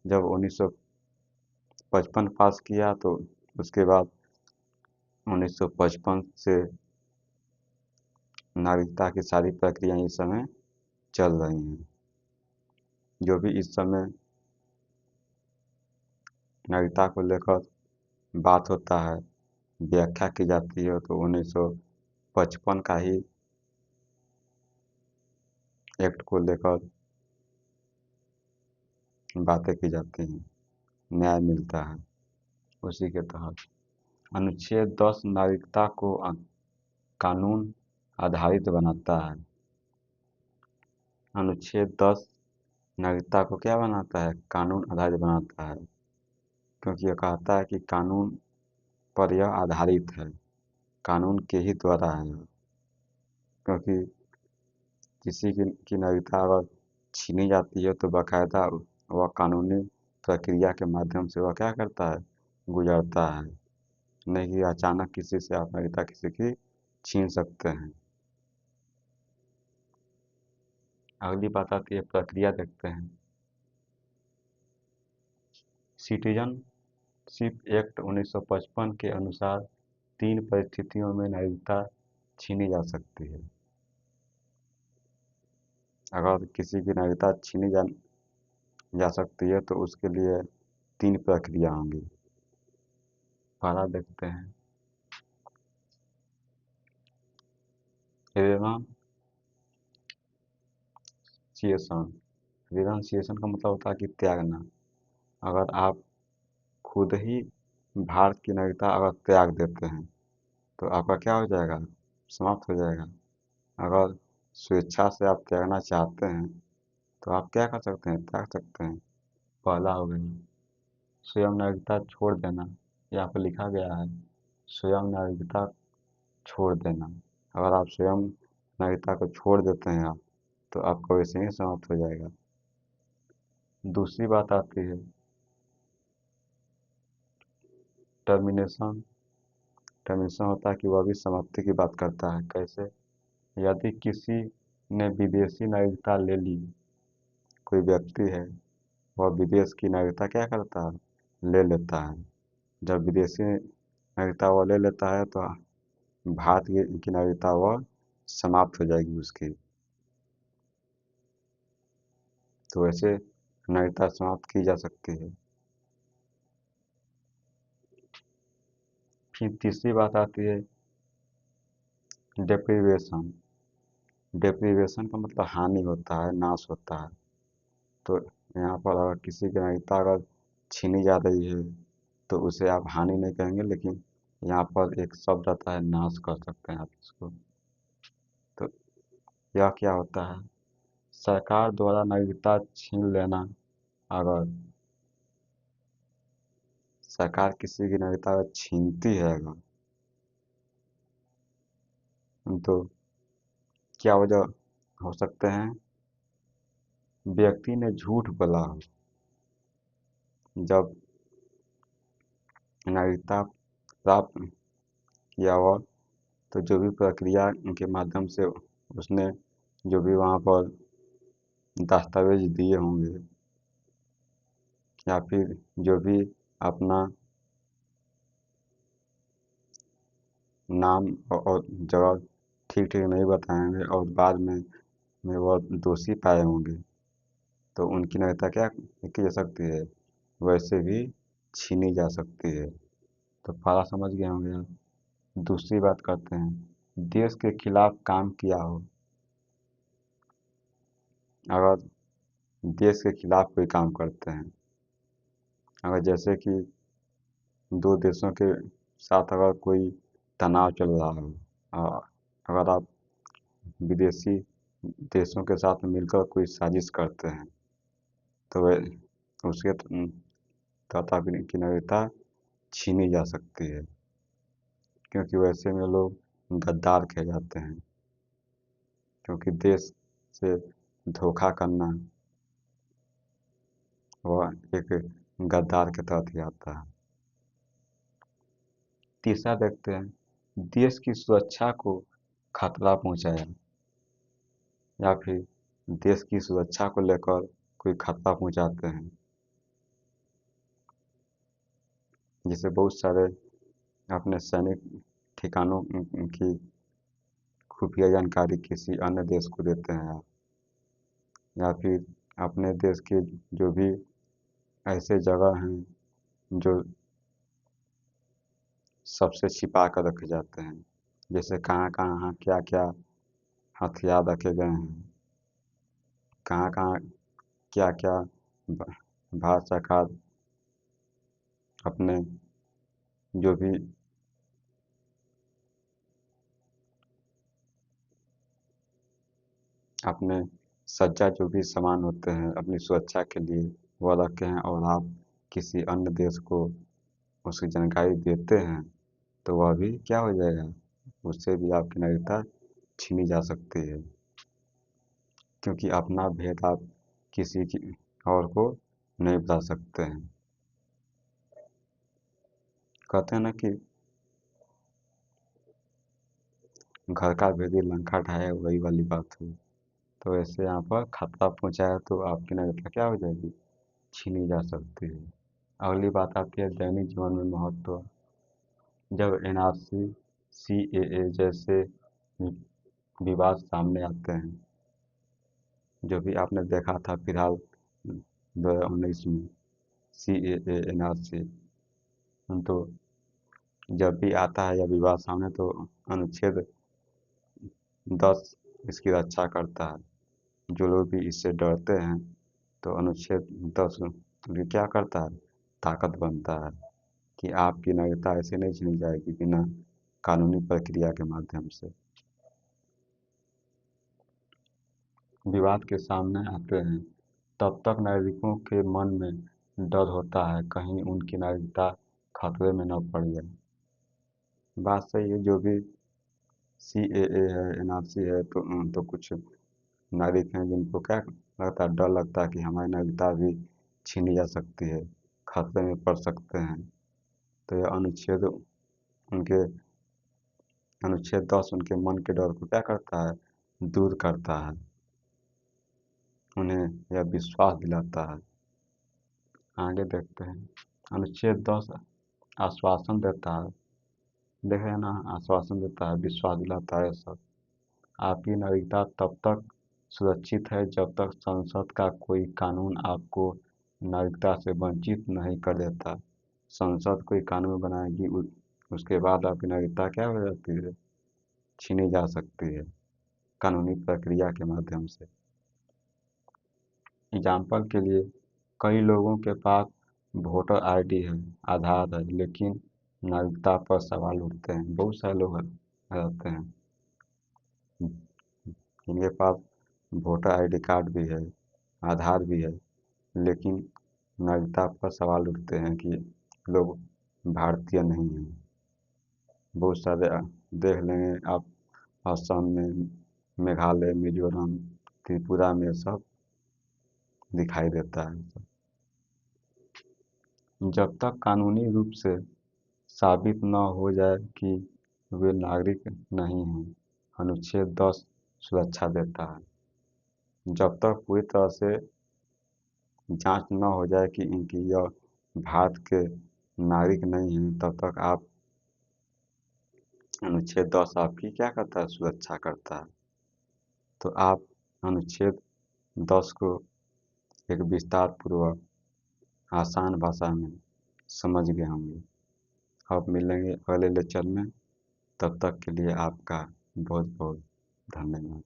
जब 1955 पास किया तो उसके बाद 1955 से नागरिकता की सारी प्रक्रियाएं इस समय चल रही हैं। जो भी इस समय नागरिकता को लेकर बात होता है, व्याख्या की जाती है, तो 1955 का ही एक्ट को लेकर बातें की जाती हैं, न्याय मिलता है उसी के तहत। अनुच्छेद 10 नागरिकता को कानून आधारित बनाता है। अनुच्छेद 10 नागरिकता को क्या बनाता है? कानून आधारित बनाता है, क्योंकि यह कहता है कि कानून पर यह आधारित है, कानून के ही द्वारा है। क्योंकि किसी की नागरिकता अगर छीनी जाती है तो बाकायदा वह कानूनी प्रक्रिया के माध्यम से वह क्या करता है? गुजरता है। नहीं कि अचानक किसी से आप नागरिकता किसी की छीन सकते हैं। अगली बात आती है, प्रक्रिया देखते हैं। सिटीजनशिप एक्ट 1955 के अनुसार 3 परिस्थितियों में नागरिकता छीनी जा सकती है। अगर किसी की नागरिकता छीनी जा सकती है तो उसके लिए 3 प्रक्रिया होंगी। पहला देखते हैं, रिनंसिएशन का मतलब होता है कि त्यागना। अगर आप खुद ही भारत की नागरिकता अगर त्याग देते हैं तो आपका क्या हो जाएगा? समाप्त हो जाएगा। अगर स्वेच्छा से आप त्यागना चाहते हैं तो आप क्या कर सकते हैं? त्याग सकते हैं। पहला हो गया स्वयं नागरिकता छोड़ देना। यहाँ पर लिखा गया है स्वयं नागरिकता छोड़ देना। अगर आप स्वयं नागरिकता को छोड़ देते हैं आप, तो आपका वैसे ही समाप्त हो जाएगा। दूसरी बात आती है टर्मिनेशन। टर्मिनेशन होता है कि वह भी समाप्ति की बात करता है। कैसे? यदि किसी ने विदेशी नागरिकता ले ली, कोई व्यक्ति है वह विदेश की नागरिकता क्या करता है? ले लेता है। जब विदेशी नागरिकता वह ले लेता है तो भारत की नागरिकता वह समाप्त हो जाएगी उसकी। तो ऐसे नागरिकता समाप्त की जा सकती है। फिर तीसरी बात आती है डेप्रीवेशन। डेप्रीवेशन का मतलब हानि होता है, नाश होता है। तो यहाँ पर अगर किसी की नागरिकता अगर छीनी जा रही है तो उसे आप हानि नहीं कहेंगे, लेकिन यहाँ पर एक शब्द आता है नाश, कर सकते हैं आप इसको। तो यह क्या होता है? सरकार द्वारा नागरिकता छीन लेना। अगर सरकार किसी की नागरिकता अगर छीनती है अगर, तो क्या वजह हो सकते हैं? व्यक्ति ने झूठ बोला हो। जब नागरिकता प्राप्त किया हो तो जो भी प्रक्रिया के माध्यम से उसने जो भी वहाँ पर दस्तावेज दिए होंगे या फिर जो भी अपना नाम और जगह ठीक ठीक नहीं बताएंगे और बाद में वह दोषी पाए होंगे तो उनकी नागरिकता क्या की जा सकती है? वैसे भी छीनी जा सकती है। तो पहला समझ गए होंगे आप। दूसरी बात करते हैं, देश के खिलाफ काम किया हो। अगर देश के खिलाफ कोई काम करते हैं, अगर जैसे कि दो देशों के साथ अगर कोई तनाव चल रहा हो, अगर आप विदेशी देशों के साथ मिलकर कोई साजिश करते हैं तो वह उसके तथा की नागरिकता छीनी जा सकती है, क्योंकि वैसे में लोग गद्दार कहे जाते हैं। क्योंकि देश से धोखा करना वह एक गद्दार के तहत ही आता है। तीसरा देखते हैं, देश की सुरक्षा को खतरा पहुंचाया या फिर देश की सुरक्षा को लेकर कोई खतरा पहुंचाते हैं। जिससे बहुत सारे अपने सैनिक ठिकानों की खुफिया जानकारी किसी अन्य देश को देते हैं आप, या फिर अपने देश के जो भी ऐसे जगह हैं जो सबसे छिपा कर रखे जाते हैं, जैसे कहाँ कहाँ क्या क्या हथियार रखे गए हैं, कहाँ कहाँ क्या क्या भारत सरकार अपने जो भी अपने सज्जा जो भी सामान होते हैं अपनी सुरक्षा के लिए वो रखे हैं, और आप किसी अन्य देश को उसकी जानकारी देते हैं तो वह भी क्या हो जाएगा, उससे भी आपकी नागरिकता छीनी जा सकती है, क्योंकि अपना भेद आप किसी की और को नहीं बता सकते हैं। कहते हैं ना कि घर का भेदी लंका ढाए, वही वाली बात हुई। तो ऐसे यहाँ पर खतरा पहुँचाया तो आपकी नागरिकता क्या हो जाएगी, छीनी जा सकती है। अगली बात आती है दैनिक जीवन में महत्व। जब एनआरसी, सीएए जैसे विवाद सामने आते हैं, जो भी आपने देखा था फिलहाल 2019 में सीएए एनआरसी, तो जब भी आता है यह विवाद सामने तो अनुच्छेद 10 इसकी रक्षा करता है। जो लोग भी इससे डरते हैं तो अनुच्छेद 10 ये क्या करता है, ताकत बनता है कि आपकी नागरिकता ऐसे नहीं छीनी जाएगी बिना कानूनी प्रक्रिया के माध्यम से। विवाद के सामने आते हैं तब तक नागरिकों के मन में डर होता है कहीं उनकी नागरिकता खतरे में न पड़ जाए। बात सही है, जो भी सीएए है, एनआरसी है, तो कुछ नागरिक हैं जिनको क्या लगता है, डर लगता है कि हमारी नागरिकता भी छीनी जा सकती है, खतरे में पड़ सकते हैं। तो यह उनके अनुच्छेद 10 उनके मन के डर को क्या करता है, दूर करता है, उन्हें यह विश्वास दिलाता है। आगे देखते हैं, अनुच्छेद 10 आश्वासन देता है, देखे ना, आश्वासन देता है, विश्वास दिलाता है सब। आपकी नागरिकता तब तक सुरक्षित है जब तक संसद का कोई कानून आपको नागरिकता से वंचित नहीं कर देता। संसद कोई कानून बनाएगी, उसके बाद आपकी नागरिकता क्या हो जाती है, छीनी जा सकती है कानूनी प्रक्रिया के माध्यम से। एग्जाम्पल के लिए कई लोगों के पास वोटर आईडी है, आधार है, लेकिन नागरिकता पर सवाल उठते हैं। बहुत सारे लोग रहते हैं जिनके पास वोटर आईडी कार्ड भी है, आधार भी है, लेकिन नागरिकता पर सवाल उठते हैं कि लोग भारतीय नहीं हैं। बहुत सारे देख लेंगे आप, असम में, मेघालय, मिजोरम, त्रिपुरा में सब दिखाई देता है। जब तक कानूनी रूप से साबित न हो जाए कि वे नागरिक नहीं हैं, अनुच्छेद 10 सुरक्षा देता है। जब तक पूरी तरह से जांच न हो जाए कि इनकी यह भारत के नागरिक नहीं हैं, तब तक आप अनुच्छेद 10 आपकी क्या करता है, सुरक्षा करता है। तो आप अनुच्छेद 10 को एक विस्तार पूर्वक आसान भाषा में समझ गए होंगे। अब मिलेंगे अगले लेक्चर में, तब तक के लिए आपका बहुत बहुत धन्यवाद।